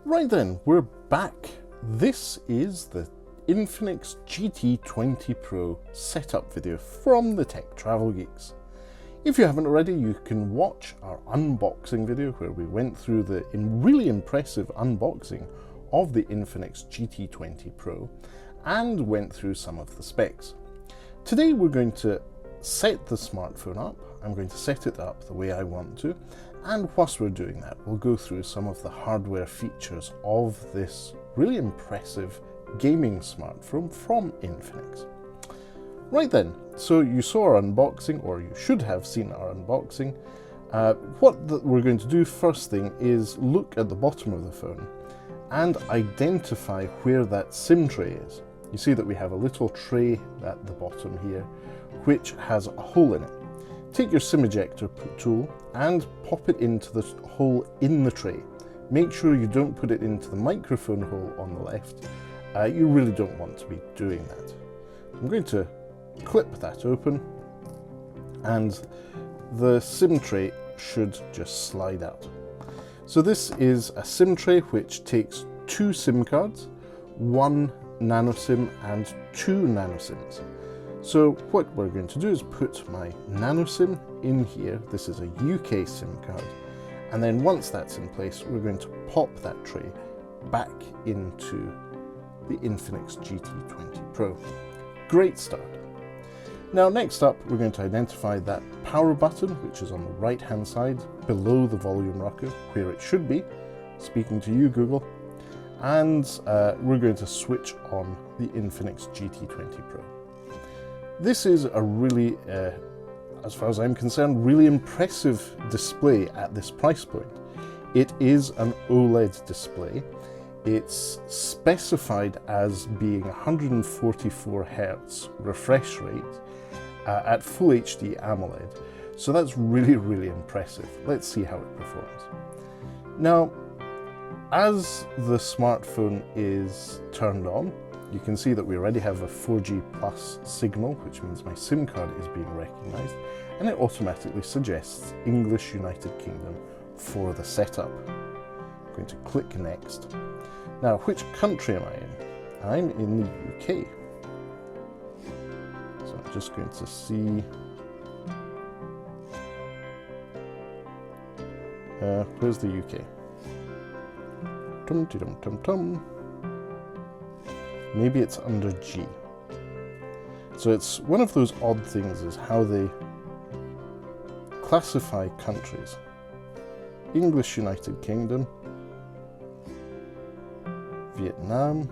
Right then, we're back. This is the Infinix GT 20 Pro setup video from the Tech Travel Geeks. If you haven't already, you can watch our unboxing video where we went through the really impressive unboxing of the Infinix GT 20 Pro and went through some of the specs. Today we're going to set the smartphone up. I'm going to set it up the way I want to, and whilst we're doing that, we'll go through some of the hardware features of this really impressive gaming smartphone from Infinix. Right then, so you saw our unboxing, or you should have seen our unboxing. What we're going to do first thing is look at the bottom of the phone and identify where that SIM tray is. You see that we have a little tray at the bottom here, which has a hole in it. Take your SIM ejector tool and pop it into the hole in the tray. Make sure you don't put it into the microphone hole on the left. You really don't want to be doing that. I'm going to clip that open, and the SIM tray should just slide out. So this is a SIM tray which takes 2 SIM cards, 1 nano SIM and 2 nano SIMs. So what we're going to do is put my nano SIM in here. This is a UK SIM card. And then once that's in place, we're going to pop that tray back into the Infinix GT 20 Pro. Great start. Now next up, we're going to identify that power button, which is on the right hand side below the volume rocker, where it should be. Speaking to you, Google. And we're going to switch on the Infinix GT 20 Pro. This is a really, as far as I'm concerned, really impressive display at this price point. It is an OLED display. It's specified as being 144 Hz refresh rate at Full HD AMOLED. So that's really, really impressive. Let's see how it performs. Now, as the smartphone is turned on, you can see that we already have a 4G plus signal, which means my SIM card is being recognized, and it automatically suggests English United Kingdom for the setup. I'm going to click next. Now, which country am I in? I'm in the UK. So I'm just going to see, where's the UK? Tum-ti-dum-tum-tum. Maybe it's under G. So it's one of those odd things is how they classify countries. English United Kingdom, Vietnam.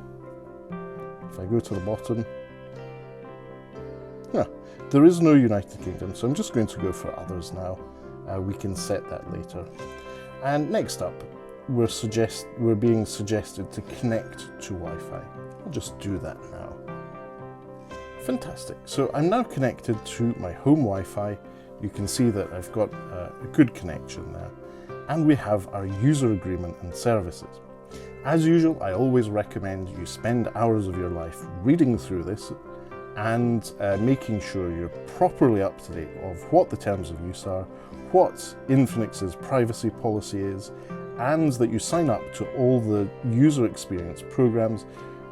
If I go to the bottom, there is no United Kingdom, so I'm just going to go for others now. We can set that later. And next up, we're being suggested to connect to Wi-Fi. I'll just do that now. Fantastic. So I'm now connected to my home Wi-Fi. You can see that I've got a good connection there. And we have our user agreement and services. As usual, I always recommend you spend hours of your life reading through this and making sure you're properly up to date of what the terms of use are, what Infinix's privacy policy is, and that you sign up to all the user experience programs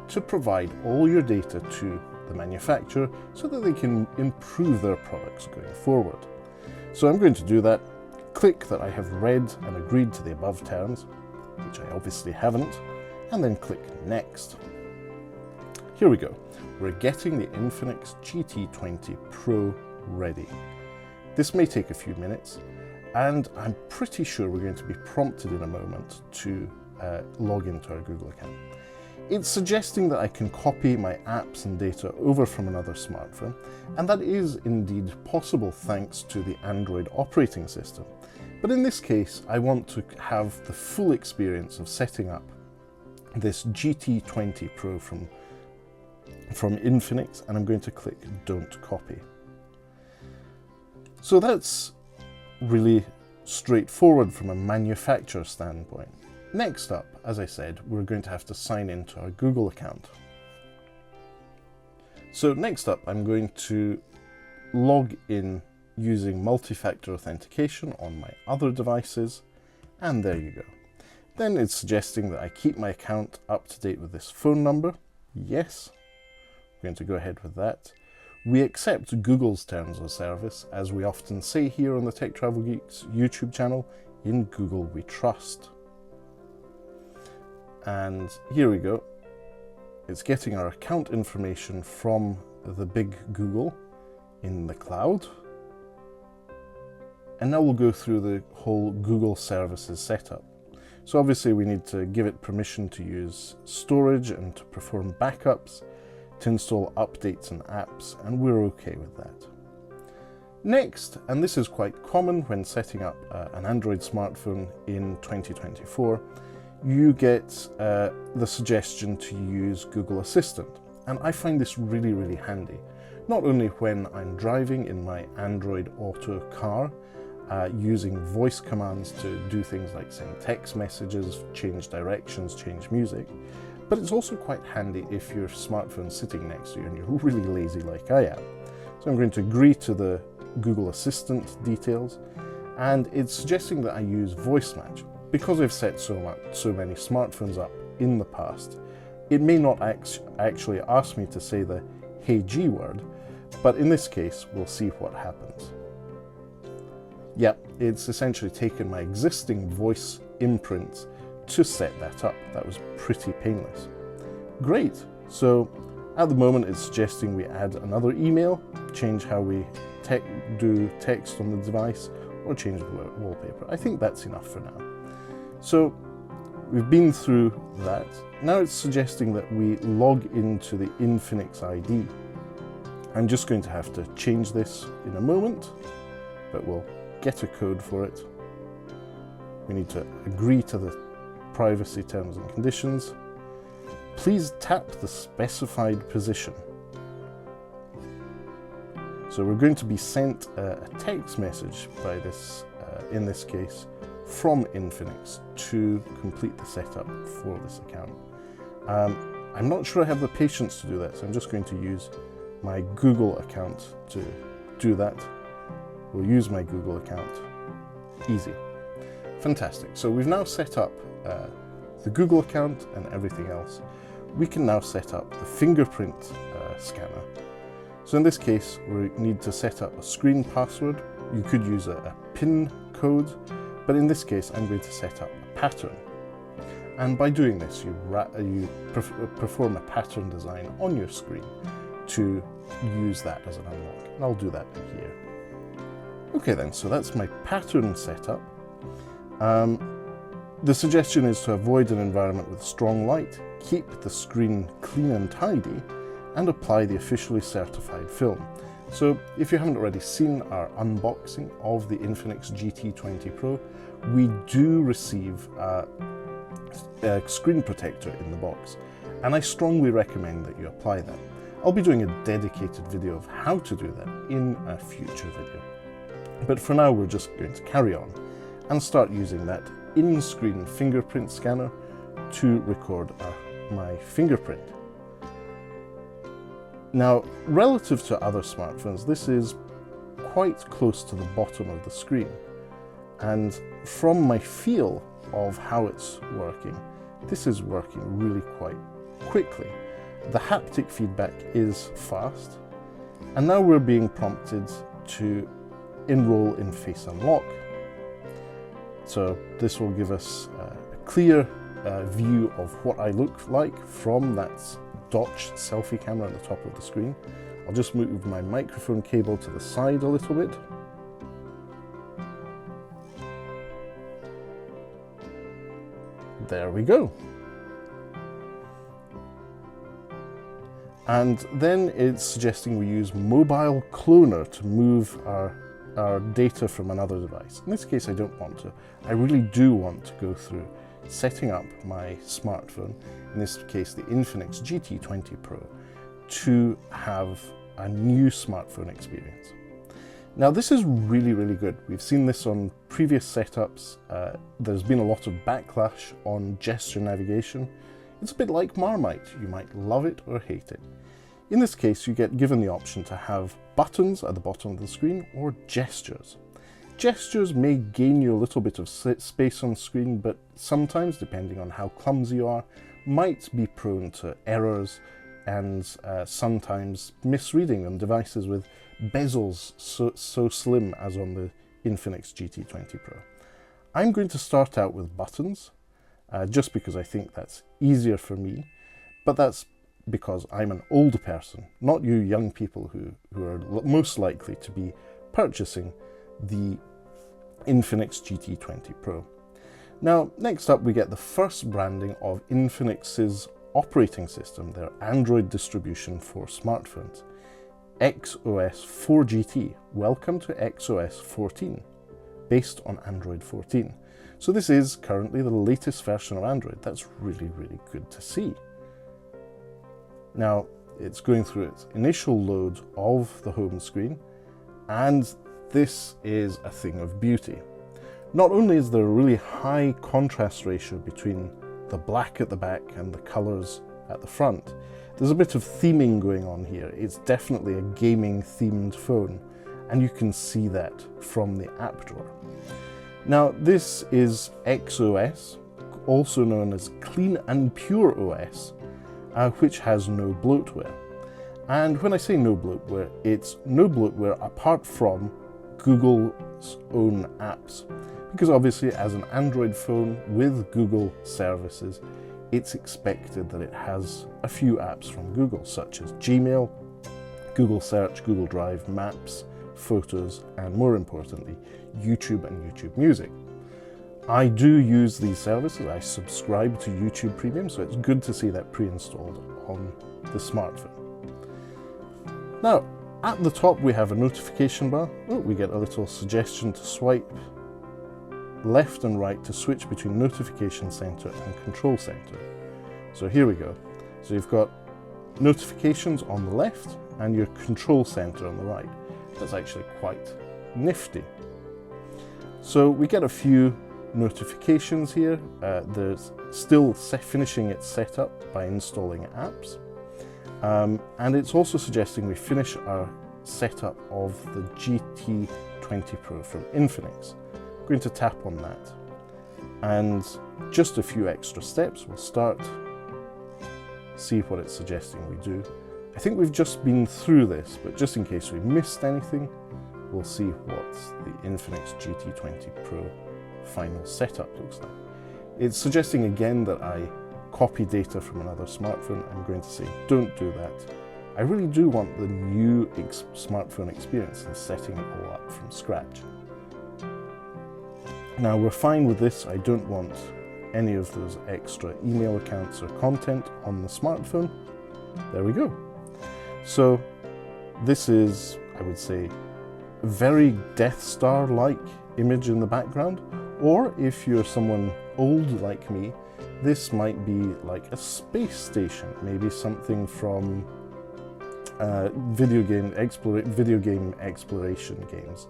to provide all your data to the manufacturer so that they can improve their products going forward. So I'm going to do that. Click that I have read and agreed to the above terms, which I obviously haven't, and then click next. Here we go. We're getting the Infinix GT 20 Pro ready. This may take a few minutes, and I'm pretty sure we're going to be prompted in a moment to log into our Google account. It's suggesting that I can copy my apps and data over from another smartphone, and that is indeed possible thanks to the Android operating system. But in this case, I want to have the full experience of setting up this GT 20 Pro from Infinix, and I'm going to click Don't Copy. So that's really straightforward from a manufacturer standpoint. Next up, as I said, we're going to have to sign into our Google account. So next up, I'm going to log in using multi-factor authentication on my other devices, and there you go. Then it's suggesting that I keep my account up to date with this phone number. Yes, I'm going to go ahead with that. We accept Google's terms of service, as we often say here on the Tech Travel Geeks YouTube channel. In Google we trust. And here we go. It's getting our account information from the big Google in the cloud. And now we'll go through the whole Google services setup. So obviously we need to give it permission to use storage and to perform backups, to install updates and apps, and we're okay with that. Next, and this is quite common when setting up an Android smartphone in 2024, you get the suggestion to use Google Assistant. And I find this really, really handy. Not only when I'm driving in my Android Auto car, using voice commands to do things like send text messages, change directions, change music, but it's also quite handy if your smartphone's sitting next to you and you're really lazy like I am. So I'm going to agree to the Google Assistant details, and it's suggesting that I use voice match. Because I've set so many smartphones up in the past, it may not actually ask me to say the "Hey G" word, but in this case we'll see what happens. Yep, it's essentially taken my existing voice imprints to set that up. That was pretty painless. Great, so at the moment it's suggesting we add another email, change how we do text on the device, or change the wallpaper. I think that's enough for now. So we've been through that. Now it's suggesting that we log into the Infinix ID. I'm just going to have to change this in a moment, but we'll get a code for it. We need to agree to the privacy terms and conditions. Please tap the specified position. So we're going to be sent a text message by this, in this case, from Infinix to complete the setup for this account. I'm not sure I have the patience to do that, so I'm just going to use my Google account to do that. We'll use my Google account. Easy. Fantastic. So we've now set up the Google account and everything else. We can now set up the fingerprint scanner. So in this case, we need to set up a screen password. You could use a PIN code, but in this case, I'm going to set up a pattern. And by doing this, you perform a pattern design on your screen to use that as an unlock. And I'll do that here. Okay then, so that's my pattern setup. The suggestion is to avoid an environment with strong light, keep the screen clean and tidy, and apply the officially certified film. So if you haven't already seen our unboxing of the Infinix GT 20 Pro, we do receive a screen protector in the box, and I strongly recommend that you apply that. I'll be doing a dedicated video of how to do that in a future video. But for now, we're just going to carry on and start using that in-screen fingerprint scanner to record my fingerprint. Now, relative to other smartphones, this is quite close to the bottom of the screen. And from my feel of how it's working, this is working really quite quickly. The haptic feedback is fast. And now we're being prompted to enroll in Face Unlock. So this will give us a clear view of what I look like from that Dotch selfie camera at the top of the screen. I'll just move my microphone cable to the side a little bit. There we go. And then it's suggesting we use Mobile Cloner to move our data from another device. In this case, I don't want to. I really do want to go through setting up my smartphone, in this case the Infinix GT 20 Pro, to have a new smartphone experience. Now this is really, really good. We've seen this on previous setups. There's been a lot of backlash on gesture navigation. It's a bit like Marmite. You might love it or hate it. In this case, you get given the option to have buttons at the bottom of the screen or gestures. gestures may gain you a little bit of space on screen, but sometimes, depending on how clumsy you are, might be prone to errors and sometimes misreading on devices with bezels so slim as on the Infinix GT20 Pro. I'm going to start out with buttons, just because I think that's easier for me, but that's because I'm an older person, not you young people who are most likely to be purchasing the Infinix GT20 Pro. Now, next up we get the first branding of Infinix's operating system, their Android distribution for smartphones. XOS 4GT. Welcome to XOS 14, based on Android 14. So this is currently the latest version of Android. That's really, really good to see. Now, it's going through its initial load of the home screen, and this is a thing of beauty. Not only is there a really high contrast ratio between the black at the back and the colours at the front, there's a bit of theming going on here. It's definitely a gaming themed phone, and you can see that from the app drawer. Now, this is XOS, also known as Clean and Pure OS, which has no bloatware. And when I say no bloatware, it's no bloatware apart from Google's own apps. Because obviously, as an Android phone with Google services, it's expected that it has a few apps from Google, such as Gmail, Google Search, Google Drive, Maps, Photos, and more importantly, YouTube and YouTube Music. I do use these services. I subscribe to YouTube Premium, so it's good to see that pre-installed on the smartphone. Now, at the top we have a notification bar. Oh, we get a little suggestion to swipe left and right to switch between Notification Center and Control Center. So here we go. So you've got notifications on the left and your Control Center on the right. That's actually quite nifty. So we get a few notifications here. There's still finishing its setup by installing apps. And it's also suggesting we finish our setup of the GT20 Pro from Infinix. I'm going to tap on that, and just a few extra steps. We'll start, see what it's suggesting we do. I think we've just been through this, but just in case we missed anything, we'll see what the Infinix GT20 Pro final setup looks like. It's suggesting again that I copy data from another smartphone. I'm going to say don't do that. I really do want the new smartphone experience and setting it all up from scratch. Now, we're fine with this. I don't want any of those extra email accounts or content on the smartphone. There we go. So this is, I would say, a very Death Star-like image in the background, or if you're someone old like me, this might be like a space station, maybe something from video game exploration games,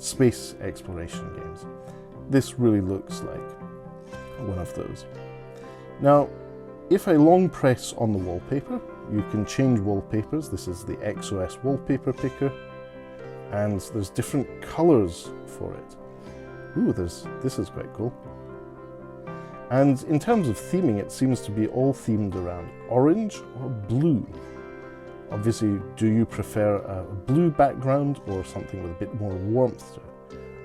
space exploration games. This really looks like one of those. Now, if I long press on the wallpaper, you can change wallpapers. This is the XOS wallpaper picker, and there's different colors for it. Ooh, this is quite cool. And in terms of theming, it seems to be all themed around orange or blue. Obviously, do you prefer a blue background or something with a bit more warmth to it?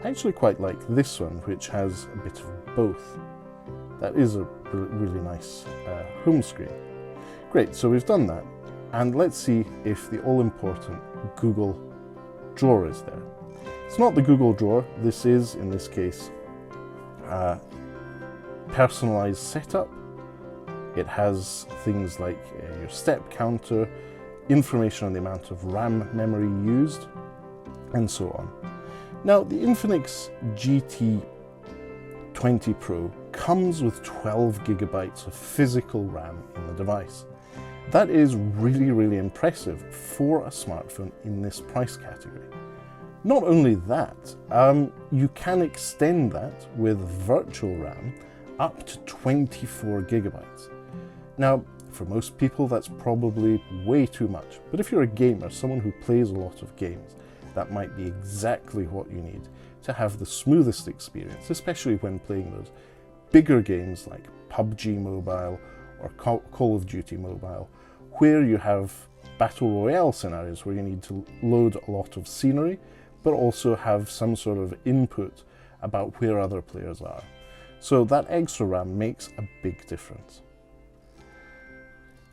I actually quite like this one, which has a bit of both. That is a really nice home screen. Great, so we've done that. And let's see if the all-important Google drawer is there. It's not the Google drawer. This is, in this case, personalized setup. It has things like your step counter, information on the amount of RAM memory used, and so on. Now, the Infinix GT20 Pro comes with 12 gigabytes of physical RAM in the device. That is really, really impressive for a smartphone in this price category. Not only that, you can extend that with virtual RAM up to 24 gigabytes. Now, for most people, that's probably way too much. But if you're a gamer, someone who plays a lot of games, that might be exactly what you need to have the smoothest experience, especially when playing those bigger games like PUBG Mobile or Call of Duty Mobile, where you have battle royale scenarios where you need to load a lot of scenery, but also have some sort of input about where other players are. So that extra RAM makes a big difference.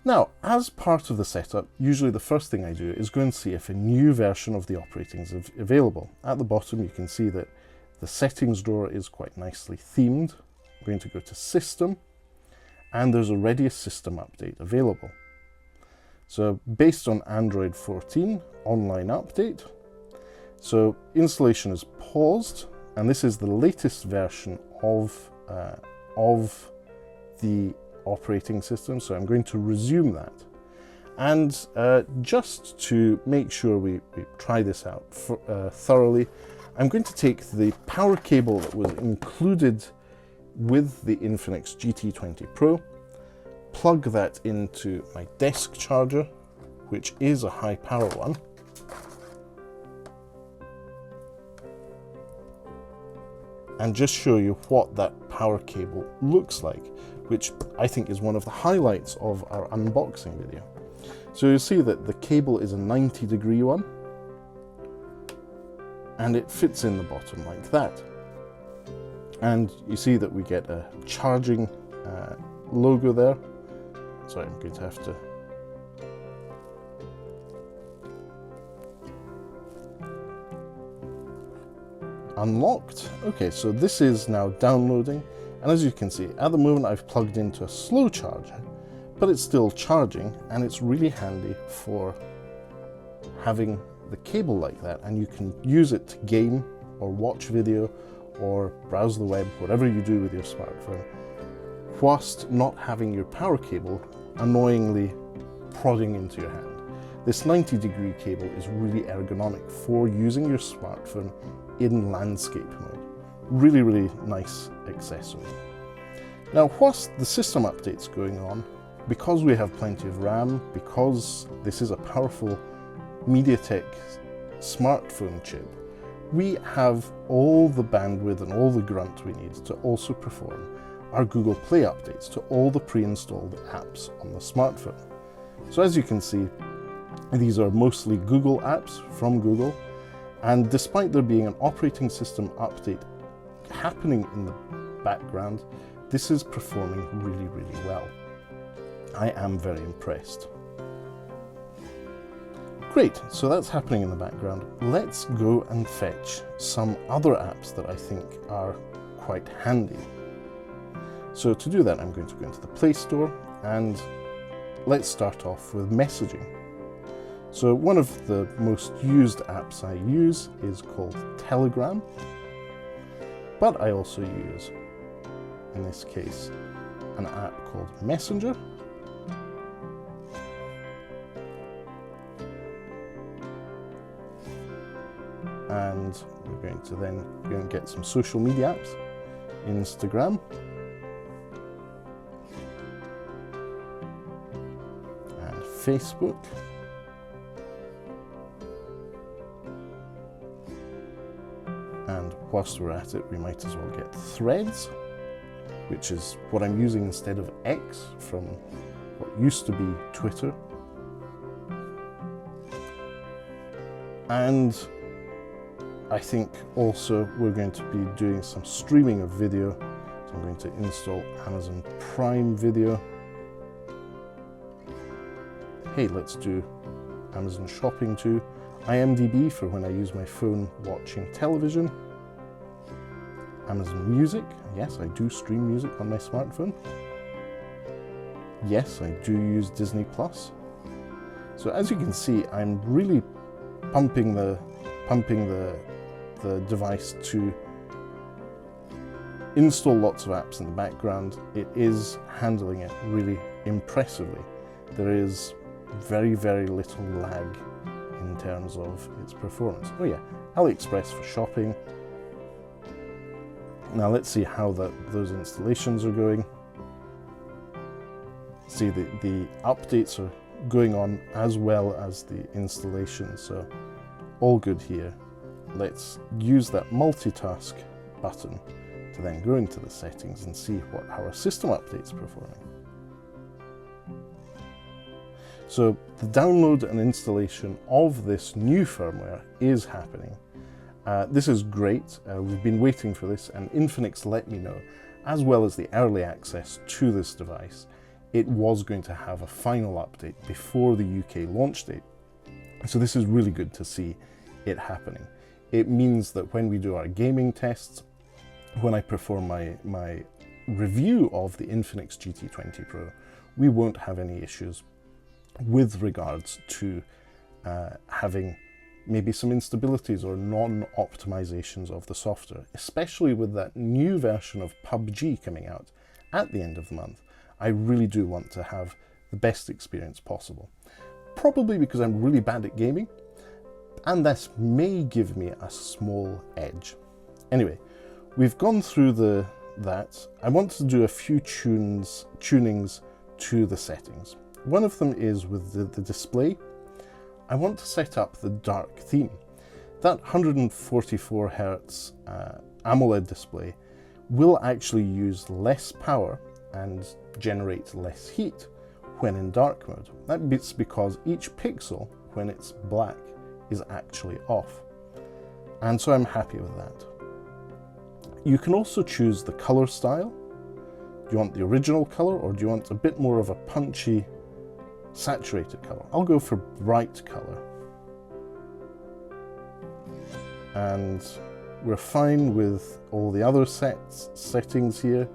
Now, as part of the setup, usually the first thing I do is go and see if a new version of the operating is available. At the bottom, you can see that the settings drawer is quite nicely themed. I'm going to go to System, and there's already a system update available. So based on Android 14, online update. So installation is paused, and this is the latest version of the operating system, so I'm going to resume that. And just to make sure we try this out thoroughly, I'm going to take the power cable that was included with the Infinix GT20 Pro, plug that into my desk charger, which is a high power one, and just show you what that power cable looks like, which I think is one of the highlights of our unboxing video. So you see that the cable is a 90-degree one, and it fits in the bottom like that. And you see that we get a charging logo there. Sorry, I'm going to have to... Unlocked. Okay, so this is now downloading, and as you can see, at the moment I've plugged into a slow charger, but it's still charging, and it's really handy for having the cable like that, and you can use it to game or watch video or browse the web, whatever you do with your smartphone, whilst not having your power cable annoyingly prodding into your hand. This 90-degree cable is really ergonomic for using your smartphone in landscape mode. Really, really nice accessory. Now, whilst the system update's going on, because we have plenty of RAM, because this is a powerful MediaTek smartphone chip, we have all the bandwidth and all the grunt we need to also perform our Google Play updates to all the pre-installed apps on the smartphone. So as you can see, these are mostly Google apps from Google, and despite there being an operating system update happening in the background, this is performing really, really well. I am very impressed. Great, so that's happening in the background. Let's go and fetch some other apps that I think are quite handy. So to do that, I'm going to go into the Play Store, and let's start off with messaging. So one of the most used apps I use is called Telegram, but I also use, in this case, an app called Messenger. And we're going to then go and get some social media apps. Instagram. And Facebook. And whilst we're at it, we might as well get Threads, which is what I'm using instead of X from what used to be Twitter. And I think also we're going to be doing some streaming of video. So I'm going to install Amazon Prime Video. Hey, let's do Amazon Shopping too. IMDb for when I use my phone watching television. Amazon Music. Yes, I do stream music on my smartphone. Yes, I do use Disney Plus. So as you can see, I'm really pumping the device to install lots of apps in the background. It is handling it really impressively. There is very, very little lag in terms of its performance. Oh yeah, AliExpress for shopping. Now let's see how those installations are going. See, the updates are going on as well as the installation, so all good here. let's use that multitask button to then go into the settings and see how our system update's performing. So the download and installation of this new firmware is happening. This is great. We've been waiting for this, and Infinix let me know, as well as the early access to this device, it was going to have a final update before the UK launch date. So this is really good to see it happening. It means that when we do our gaming tests, when I perform my review of the Infinix GT20 Pro, we won't have any issues with regards to having maybe some instabilities or non-optimizations of the software, especially with that new version of PUBG coming out at the end of the month. I really do want to have the best experience possible. Probably because I'm really bad at gaming, and this may give me a small edge. Anyway, we've gone through that. I want to do a few tunings to the settings. One of them is with the display. I want to set up the dark theme. That 144 Hz AMOLED display will actually use less power and generate less heat when in dark mode. That's because each pixel, when it's black, is actually off. And so I'm happy with that. You can also choose the color style. Do you want the original color, or do you want a bit more of a punchy, saturated color? I'll go for bright color. And we're fine with all the other settings here.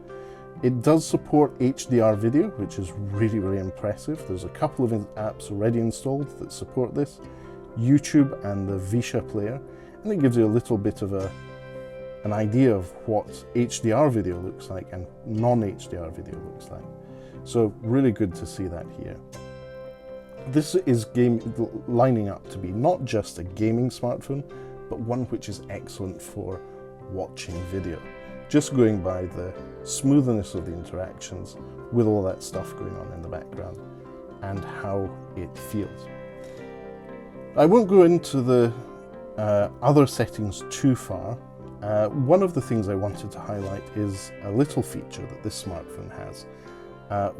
It does support HDR video, which is really, really impressive. There's a couple of apps already installed that support this, YouTube and the Visha player, and it gives you a little bit of an idea of what HDR video looks like and non-HDR video looks like. So really good to see that here. This is lining up to be not just a gaming smartphone, but one which is excellent for watching video. Just going by the smoothness of the interactions with all that stuff going on in the background and how it feels. I won't go into the other settings too far. One of the things I wanted to highlight is a little feature that this smartphone has,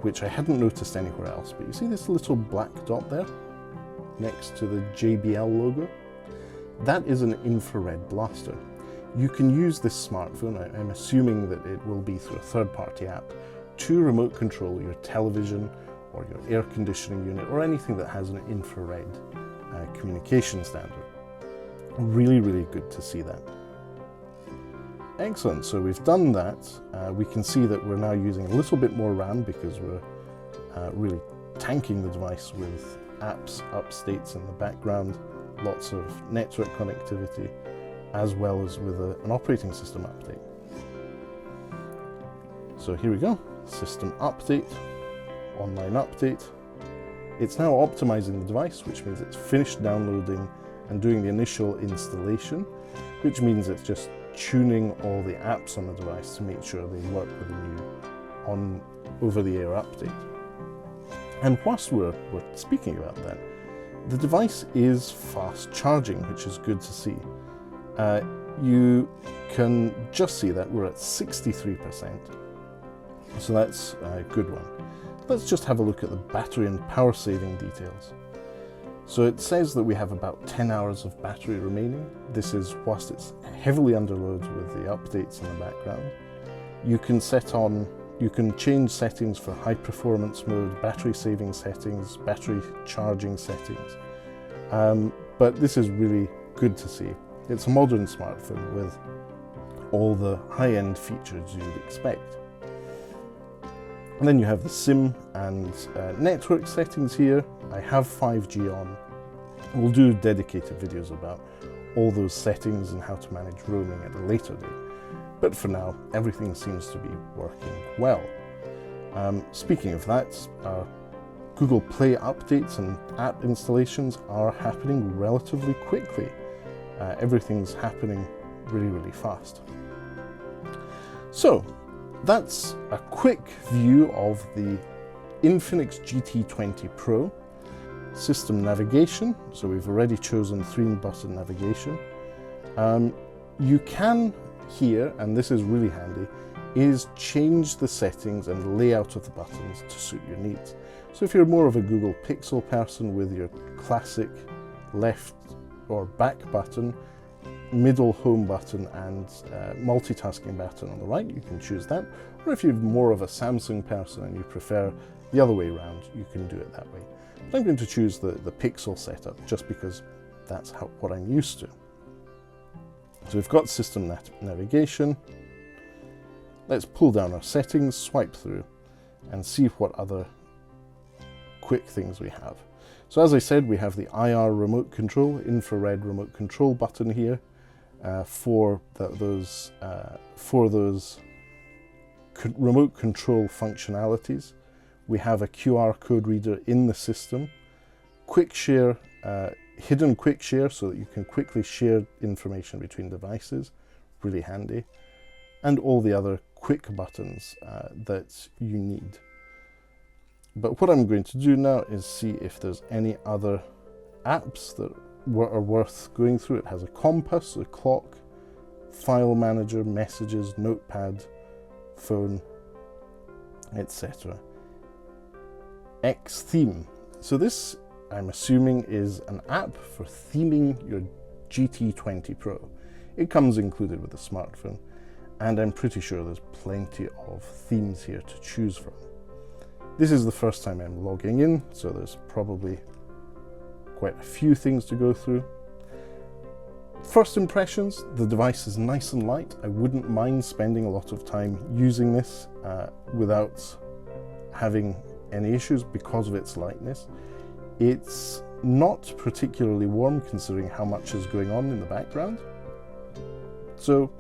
which I hadn't noticed anywhere else, but you see this little black dot there next to the JBL logo? That is an infrared blaster. You can use this smartphone, I'm assuming that it will be through a third-party app, to remote control your television or your air conditioning unit or anything that has an infrared communication standard. Really, really good to see that. Excellent, so we've done that. We can see that we're now using a little bit more RAM because we're really tanking the device with apps updates in the background, lots of network connectivity, as well as with an operating system update. So here we go, system update, online update. It's now optimizing the device, which means it's finished downloading and doing the initial installation, which means it's just tuning all the apps on the device to make sure they work with the new over-the-air update. And whilst we're speaking about that, the device is fast charging, which is good to see. You can just see that we're at 63%, so that's a good one. Let's just have a look at the battery and power saving details. So it says that we have about 10 hours of battery remaining. This is whilst it's heavily under load with the updates in the background. You can change settings for high performance mode, battery saving settings, battery charging settings. But this is really good to see. It's a modern smartphone with all the high-end features you'd expect. And then you have the SIM and network settings here. I have 5G on. We'll do dedicated videos about all those settings and how to manage roaming at a later date. But for now, everything seems to be working well. Speaking of that, Google Play updates and app installations are happening relatively quickly. Everything's happening really, really fast. So that's a quick view of the Infinix GT20 Pro. System navigation, so we've already chosen 3-button navigation. You can here, and this is really handy, is change the settings and layout of the buttons to suit your needs. So if you're more of a Google Pixel person with your classic left or back button, middle home button and multitasking button on the right, you can choose that. Or if you're more of a Samsung person and you prefer the other way around, you can do it that way. But I'm going to choose the Pixel setup just because that's what I'm used to. So we've got system navigation. Let's pull down our settings, swipe through, and see what other quick things we have. So as I said, we have the IR remote control, infrared remote control button here for those remote control functionalities. We have a QR code reader in the system, quick share, hidden quick share so that you can quickly share information between devices, really handy, and all the other quick buttons that you need. But what I'm going to do now is see if there's any other apps that are worth going through. It has a compass, a clock, file manager, messages, notepad, phone, etc. X theme. So this, I'm assuming, is an app for theming your GT20 Pro. It comes included with the smartphone, and I'm pretty sure there's plenty of themes here to choose from. This is the first time I'm logging in, so there's probably quite a few things to go through. First impressions, the device is nice and light. I wouldn't mind spending a lot of time using this without having any issues because of its lightness. It's not particularly warm considering how much is going on in the background. So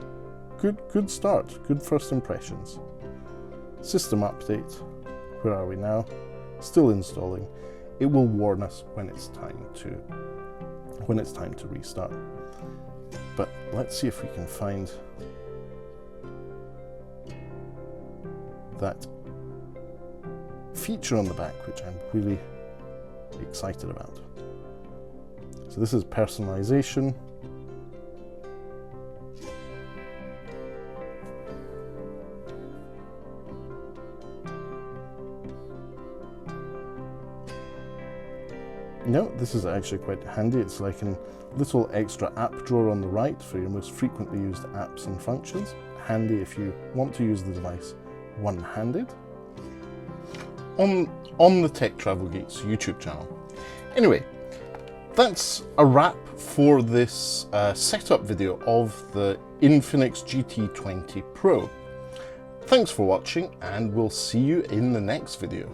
good start, good first impressions. System update, where are we now? Still installing. It will warn us when it's time to restart. But let's see if we can find that feature on the back, which I'm really excited about. So this is personalization. No, this is actually quite handy. It's like a little extra app drawer on the right for your most frequently used apps and functions. Handy if you want to use the device one-handed. On the Tech Travel Geeks YouTube channel. Anyway, that's a wrap for this setup video of the Infinix GT20 Pro. Thanks for watching, and we'll see you in the next video.